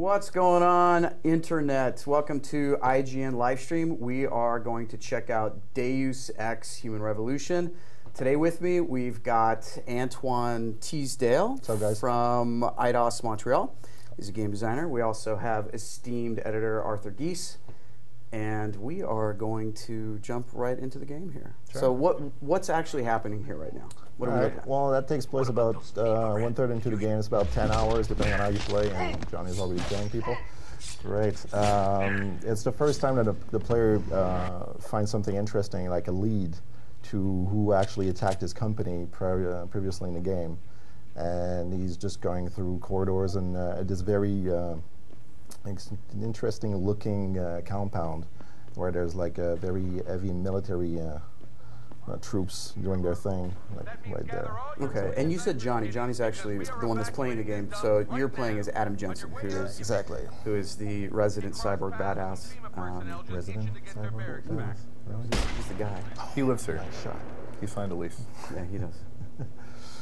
What's going on, Internet? Welcome to IGN Livestream. We are going to check out Deus Ex Human Revolution. Today with me, we've got Antoine Teasdale. What's up, guys? From IDOS Montreal. He's a game designer. We also have esteemed editor Arthur Geese. And we are going to jump right into the game here. Sure. So what's actually happening here right now? What are we looking at? Well, that takes place about 1/3 into the game. It's about 10 hours, depending on how you play, and Johnny's already killing people. Great. It's the first time that the player finds something interesting, like a lead to who actually attacked his company previously in the game. And he's just going through corridors and this very interesting looking compound where there's like a very heavy military troops doing their thing, like right there. Okay, and you said Johnny. Johnny's actually the one that's playing the game. So you're playing as Adam Jensen, who is the resident cyborg badass. Resident cyborg badass? Really? He's the guy. He lives here. Nice shot. He signed a lease. Yeah, he does.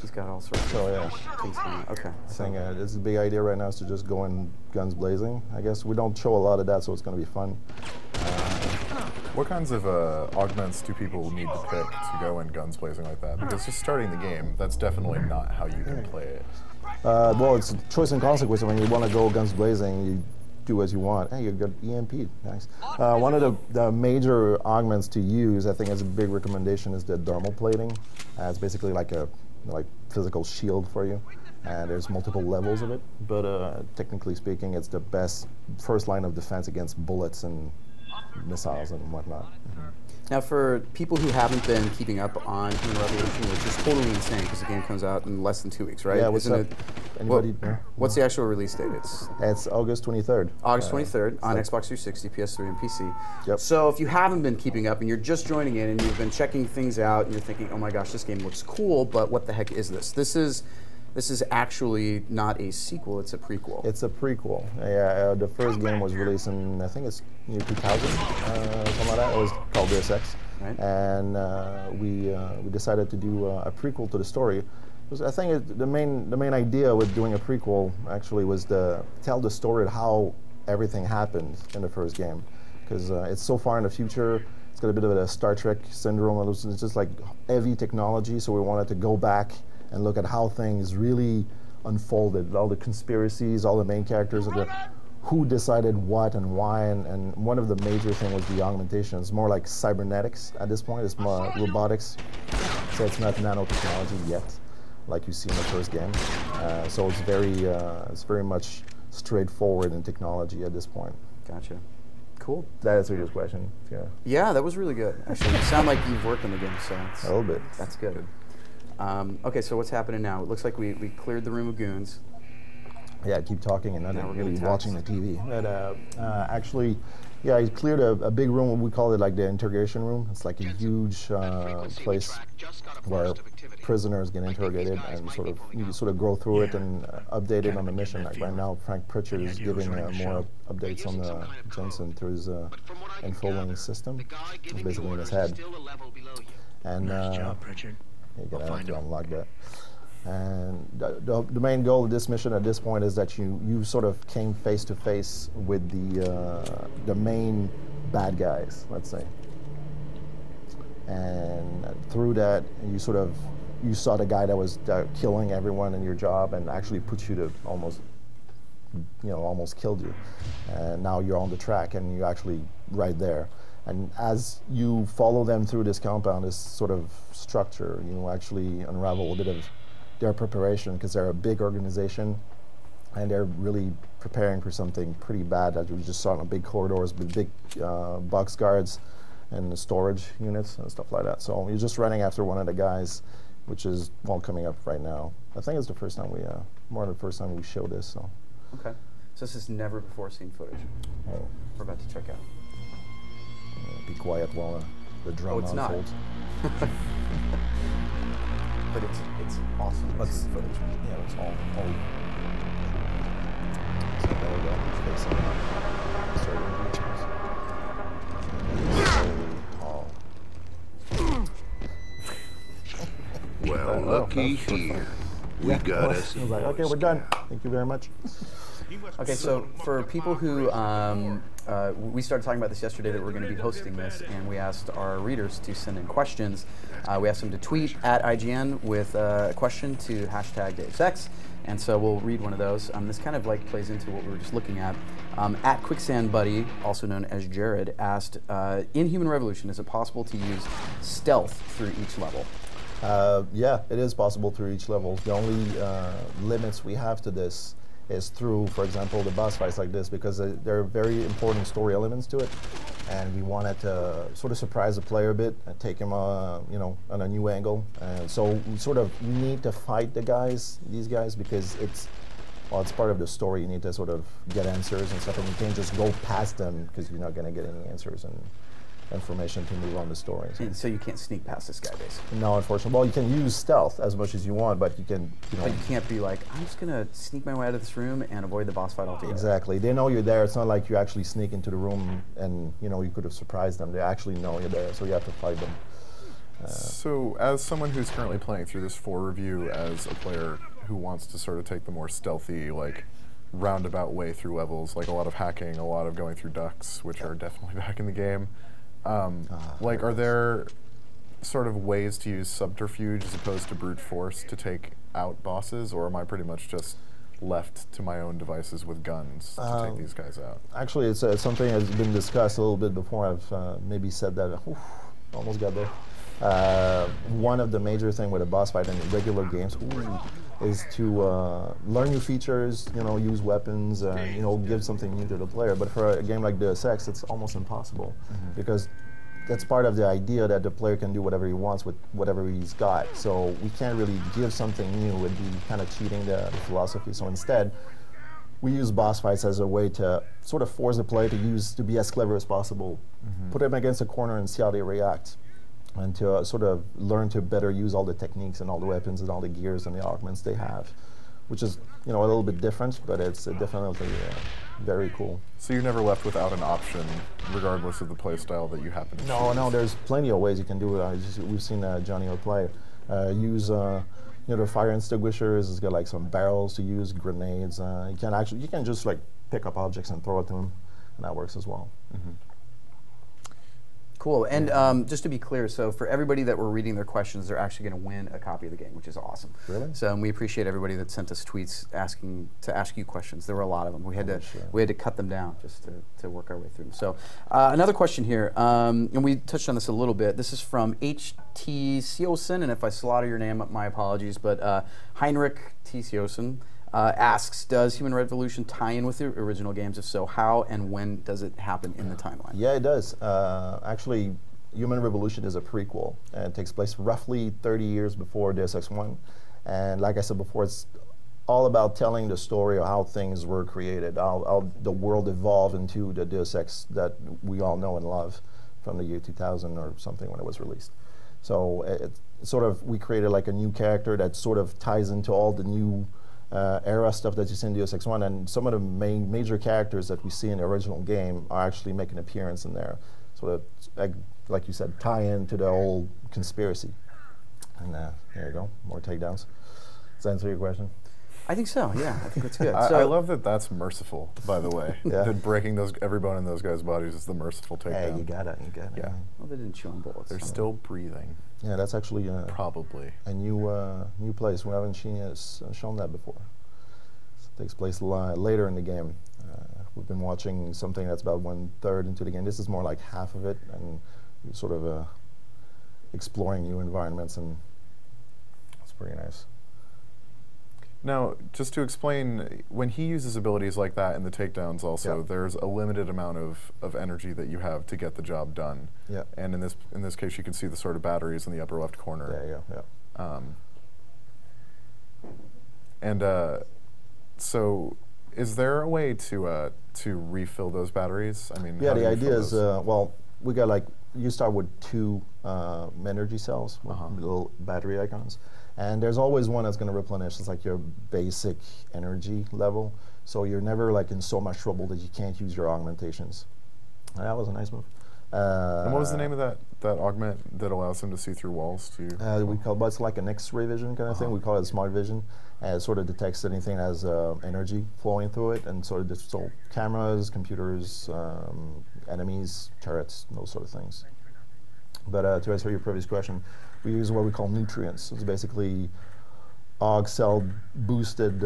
He's got all sorts So yeah, of things going on. Okay. saying this is a big idea right now is to just go in guns blazing. I guess we don't show a lot of that, so it's going to be fun. What kinds of augments do people need to pick to go in guns blazing like that? Because just starting the game, that's definitely not how you can play it. Well, it's choice and consequence. When you want to go guns blazing, you do as you want. Hey, you got EMP, nice. One of the major augments to use, I think, as a big recommendation, is the thermal plating. It's basically like a physical shield for you, and there's multiple levels of it. But technically speaking, it's the best first line of defense against bullets and missiles and whatnot. Mm-hmm. Now, for people who haven't been keeping up on Human Revolution, which is totally insane because the game comes out in less than 2 weeks, right? Yeah, what's up? Anybody? What's the actual release date? It's August 23rd. August 23rd on Xbox 360, PS3, and PC. Yep. So if you haven't been keeping up and you're just joining in and you've been checking things out and you're thinking, oh my gosh, this game looks cool, but what the heck is this? This is actually not a sequel, it's a prequel. It's a prequel. Yeah, the first game was released in, I think it's year 2000, something like that. It was called Deus Ex. Right. And we decided to do a prequel to the story. I think the main idea with doing a prequel actually was to tell the story of how everything happened in the first game. Because it's so far in the future, it's got a bit of a Star Trek syndrome. It's just like heavy technology, so we wanted to go back and look at how things really unfolded, all the conspiracies, all the main characters, who decided what and why, and one of the major things was the augmentation. It's more like cybernetics at this point. It's more robotics, so it's not nanotechnology yet, like you see in the first game. So it's very much straightforward in technology at this point. Gotcha. Cool. That answers your question. Yeah. Yeah, that was really good. Actually, you sound like you've worked on the game, so A little bit. That's good. Okay, so what's happening now? It looks like we cleared the room of goons. Yeah, keep talking and not Now we're really gonna watching the TV. But actually, yeah, he cleared a big room. We call it like the interrogation room. It's like a huge place where prisoners get interrogated and you sort of go through it and update it on the mission. Like right now, Frank Pritchard is giving more updates on Jensen through his info-link system. It's basically in his head. And you gotta have to unlock that. And the main goal of this mission at this point is that you sort of came face to face with the main bad guys, let's say. And through that, you saw the guy that was killing everyone in your job and actually put you to almost killed you. And now you're on the track and you're actually right there. And as you follow them through this compound, this sort of structure, you actually unravel a bit of their preparation, because they're a big organization and they're really preparing for something pretty bad that we just saw in big corridors with big box guards and the storage units and stuff like that. So you're just running after one of the guys, which is coming up right now. I think it's the first time more than the first time we show this. So. Okay. So this is never before seen footage. Oh. We're about to check out. Be quiet while the drama unfolds. But it's awesome. Let's footage. Yeah, it's all. So there we go. Facing Well, looky here. We got us. I was like, okay, we're done. Thank you very much. Okay, so for people who, we started talking about this yesterday that we're going to be hosting this, and we asked our readers to send in questions. We asked them to tweet at IGN with a question to hashtag Deus Ex, and so we'll read one of those. This kind of like plays into what we were just looking at. At Quicksand Buddy, also known as Jared, asked, in Human Revolution, is it possible to use stealth through each level? Yeah, it is possible through each level. The only limits we have to this is through, for example, the boss fights like this, because there are very important story elements to it, and we wanted to sort of surprise the player a bit and take him, you know, on a new angle. And so we sort of need to fight these guys, because it's part of the story. You need to sort of get answers and stuff, and you can't just go past them because you're not going to get any answers and information to move on the story. And so you can't sneak past this guy, basically. No, unfortunately. Well, you can use stealth as much as you want, but you can, you know. But you can't be like, I'm just gonna sneak my way out of this room and avoid the boss fight altogether. Exactly. They know you're there. It's not like you actually sneak into the room and, you know, you could have surprised them. They actually know you're there, so you have to fight them. So, as someone who's currently playing through this for review, as a player who wants to sort of take the more stealthy, like, roundabout way through levels, like a lot of hacking, a lot of going through ducts, which are definitely back in the game. Like, are there sort of ways to use subterfuge as opposed to brute force to take out bosses, or am I pretty much just left to my own devices with guns to take these guys out? Actually, it's something that's been discussed a little bit before. I've maybe said that. Almost got there. One of the major things with a boss fight in regular games is to learn new features, you know, use weapons, you know, give something new to the player. But for a game like Deus Ex, it's almost impossible, because that's part of the idea that the player can do whatever he wants with whatever he's got. So we can't really give something new. It would be kind of cheating the philosophy. So instead, we use boss fights as a way to sort of force the player to be as clever as possible, put them against a corner and see how they react, and to sort of learn to better use all the techniques and all the weapons and all the gears and the augments they have, which is, you know, a little bit different, but it's definitely very cool. So you're never left without an option, regardless of the play style that you happen to choose? No, there's plenty of ways you can do it. We've seen Johnny play. Use you know, the fire extinguishers. It's got like some barrels to use, grenades. You can just like pick up objects and throw it to them, and that works as well. Cool. And just to be clear, so for everybody that were reading their questions, they're actually going to win a copy of the game, which is awesome. Really? So we appreciate everybody that sent us tweets asking to ask you questions. There were a lot of them. We had to cut them down just to work our way through them. So another question here, and we touched on this a little bit. This is from H.T. Siosen, and if I slaughter your name, my apologies, but Heinrich T. Siosen asks, does Human Revolution tie in with the original games? If so, how and when does it happen in the timeline? Yeah, it does. Actually, Human Revolution is a prequel, and it takes place roughly 30 years before Deus Ex 1. And like I said before, it's all about telling the story of how things were created, how the world evolved into the Deus Ex that we all know and love from the year 2000 or something when it was released. So we created like a new character that sort of ties into all the new era stuff that you see in Deus Ex 1, and some of the major characters that we see in the original game are actually making an appearance in there. So that, like you said, tie into the whole conspiracy. And there you go, more takedowns. Does that answer your question? I think so, yeah, I think that's good. I love that that's merciful, by the way. Yeah. That breaking every bone in those guys' bodies is the merciful takedown. Hey, you got it. Yeah. Well, they didn't chew on bullets. They're still breathing. Yeah, that's actually Probably a new place. We haven't shown that before. It takes place later in the game. We've been watching something that's about 1/3 into the game. This is more like half of it, and sort of exploring new environments, and it's pretty nice. Now, just to explain, when he uses abilities like that in the takedowns also, there's a limited amount of energy that you have to get the job done. Yeah. And in this case, you can see the sort of batteries in the upper left corner. Yeah. So, is there a way to refill those batteries? I mean, yeah, the idea is, well, we got like, you start with 2 energy cells with little battery icons. And there's always one that's going to replenish. It's like your basic energy level. So you're never like in so much trouble that you can't use your augmentations. That was a nice move. And what was the name of that augment that allows him to see through walls? We call it's like an X-ray vision kind of thing. We call it smart vision. And it sort of detects anything that has energy flowing through it, and sort of so cameras, computers, enemies, turrets, those sort of things. But to answer your previous question, we use what we call nutrients. It's basically AUG cell boosted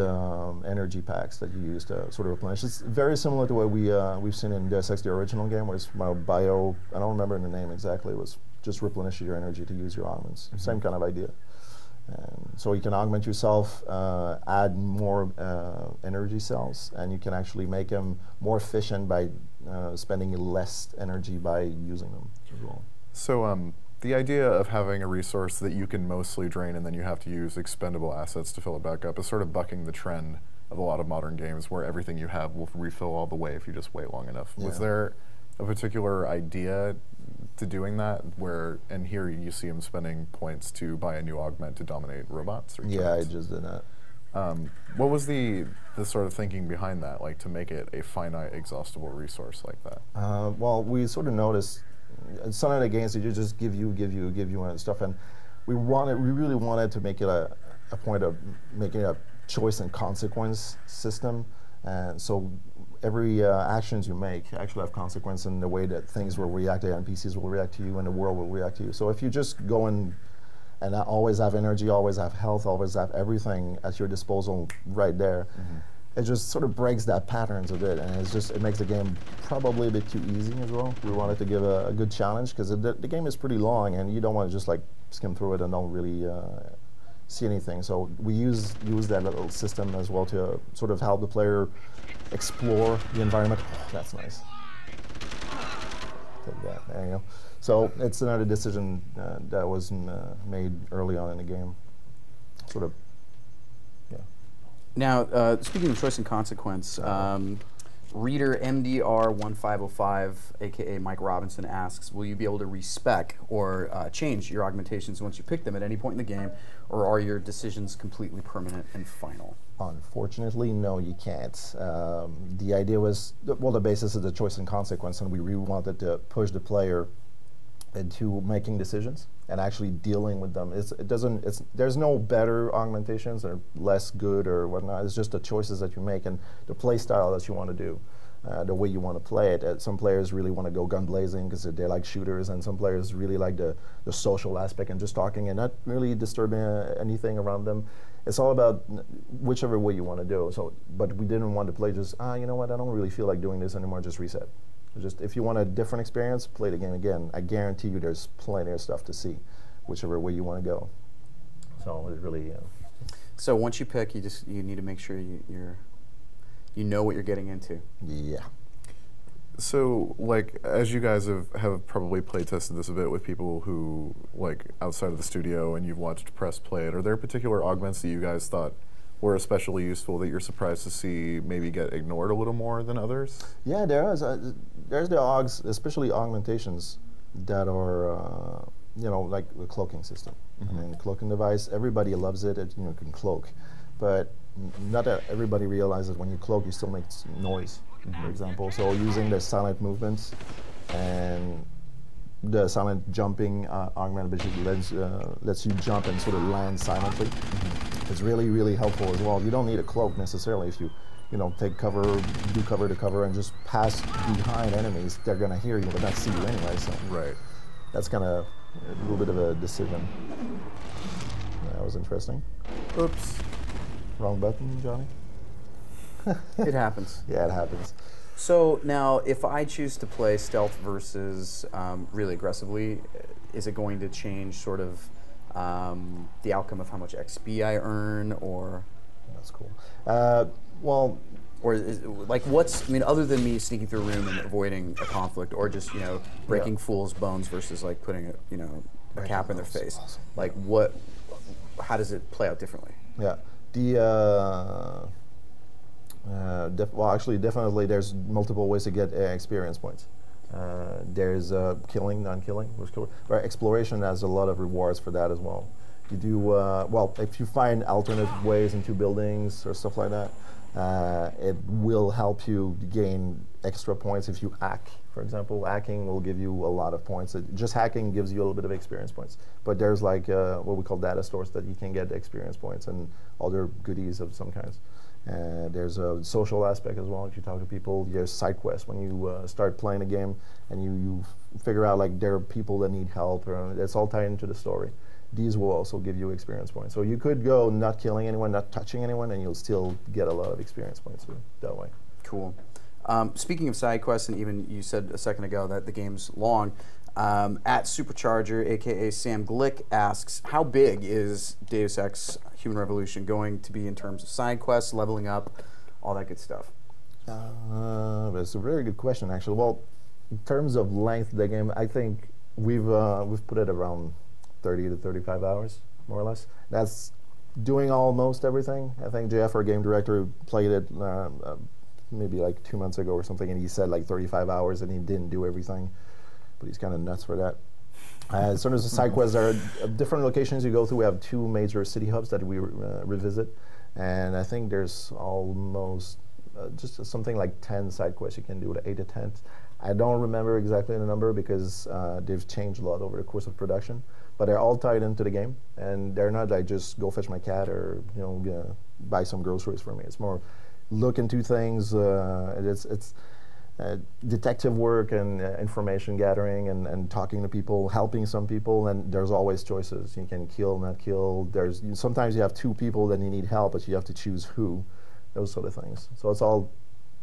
energy packs that you use to sort of replenish. It's very similar to what we've seen in Deus Ex, the original game, where it's bio. I don't remember the name exactly. It was just replenishes your energy to use your augments. Same kind of idea. And so you can augment yourself, add more energy cells, and you can actually make them more efficient by spending less energy by using them as well. So the idea of having a resource that you can mostly drain and then you have to use expendable assets to fill it back up is sort of bucking the trend of a lot of modern games where everything you have will refill all the way if you just wait long enough. Yeah. Was there a particular idea to doing that and here you see him spending points to buy a new augment to dominate robots? Or yeah, I just did that. What was the sort of thinking behind that, like to make it a finite, exhaustible resource like that? Well, we sort of noticed some of the games that you just give you and stuff, and we really wanted to make it a point of making a choice and consequence system, and so every actions you make actually have consequence in the way that things will react, the NPCs will react to you, and the world will react to you. So if you just go and always have energy, always have health, always have everything at your disposal right there, it just sort of breaks that patterns a bit, and it makes the game probably a bit too easy as well. We wanted to give a good challenge because the game is pretty long, and you don't want to just like skim through it and don't really see anything. So we use that little system as well to sort of help the player explore the environment. Oh, that's nice. Take that. There you go. So it's another decision that was made early on in the game. Sort of. Now, speaking of choice and consequence, reader MDR1505, aka Mike Robinson, asks, will you be able to respec or change your augmentations once you pick them at any point in the game, or are your decisions completely permanent and final? Unfortunately, no, you can't. The idea was, well, the basis is the choice and consequence, and we really wanted to push the player into making decisions and actually dealing with them. There's no better augmentations or less good or whatnot. It's just the choices that you make and the play style that you want to do, the way you want to play it. Some players really want to go gun blazing because they like shooters, and some players really like the social aspect and just talking and not really disturbing anything around them. It's all about whichever way you want to do. So, but we didn't want to play just, you know what, I don't really feel like doing this anymore, just reset. Just if you want a different experience, play the game again. I guarantee you there's plenty of stuff to see, whichever way you want to go. So it really. So once you pick, you need to make sure you know what you're getting into. Yeah. So like as you guys have probably play tested this a bit with people who like outside of the studio and you've watched press play it, are there particular augments that you guys thought were especially useful that you're surprised to see maybe get ignored a little more than others? Yeah, there is. There's the augs, especially augmentations that are, like the cloaking system. I mean, the cloaking device, everybody loves it. It can cloak, but not everybody realizes when you cloak, you still make noise, for example. So using the silent movements and the silent jumping augment basically lets you jump and sort of land silently. It's really, really helpful as well. You don't need a cloak necessarily if you, take cover, do cover to cover, and just pass behind enemies. They're gonna hear you, but not see you anyway. So right, that's kind of a little bit of a decision. That was interesting. Oops, wrong button, Johnny. It happens. Yeah, it happens. So now, if I choose to play stealth versus really aggressively, is it going to change sort of the outcome of how much XP I earn, or? That's cool. Well, or other than me sneaking through a room and avoiding a conflict, or just breaking fools' bones versus like putting a cap in their face. Awesome. Like how does it play out differently? Yeah, definitely there's multiple ways to get experience points. There's killing, non-killing. Right, exploration has a lot of rewards for that as well. You do if you find alternate ways into buildings or stuff like that, it will help you gain extra points if you hack For example, hacking will give you a lot of points. Just hacking gives you a little bit of experience points. But there's like what we call data stores that you can get experience points and other goodies of some kinds. There's a social aspect as well. If you talk to people, there's side quests. When you start playing a game and you figure out like there are people that need help, it's all tied into the story. These will also give you experience points. So you could go not killing anyone, not touching anyone, and you'll still get a lot of experience points that way. Cool. Speaking of side quests, and even you said a second ago that the game's long, at Supercharger, aka Sam Glick, asks, how big is Deus Ex Human Revolution going to be in terms of side quests, leveling up, all that good stuff? That's a very good question, actually. Well, in terms of length of the game, I think we've put it around 30 to 35 hours, more or less. That's doing almost everything. I think JF, our game director, played it maybe like 2 months ago or something, and he said like 35 hours, and he didn't do everything, but he's kind of nuts for that. As soon as the side quests are different locations you go through, we have 2 major city hubs that we revisit, and I think there's almost just something like 10 side quests you can do, 8 to 10. I don't remember exactly the number because they've changed a lot over the course of production, but they're all tied into the game, and they're not like just go fetch my cat or buy some groceries for me. It's more look into things. It's detective work and information gathering and talking to people, helping some people, and there's always choices. You can kill, not kill. Sometimes you have 2 people that you need help, but you have to choose who. Those sort of things. So it's all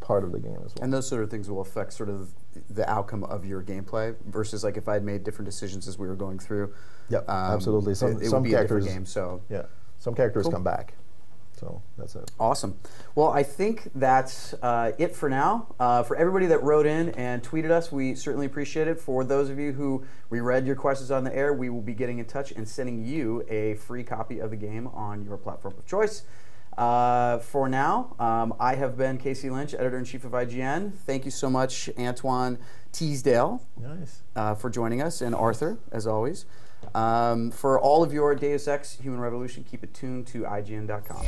part of the game as well. And those sort of things will affect sort of the outcome of your gameplay versus like if I had made different decisions as we were going through. Yep, absolutely. It would be characters, a different game. So yeah, some characters cool. come back. So that's it. Awesome. Well, I think that's it for now. For everybody that wrote in and tweeted us, we certainly appreciate it. For those of you who we read your questions on the air, we will be getting in touch and sending you a free copy of the game on your platform of choice. For now, I have been Casey Lynch, Editor-in-Chief of IGN. Thank you so much, Antoine Teasdale, for joining us, and Arthur, as always. For all of your Deus Ex Human Revolution, keep it tuned to IGN.com.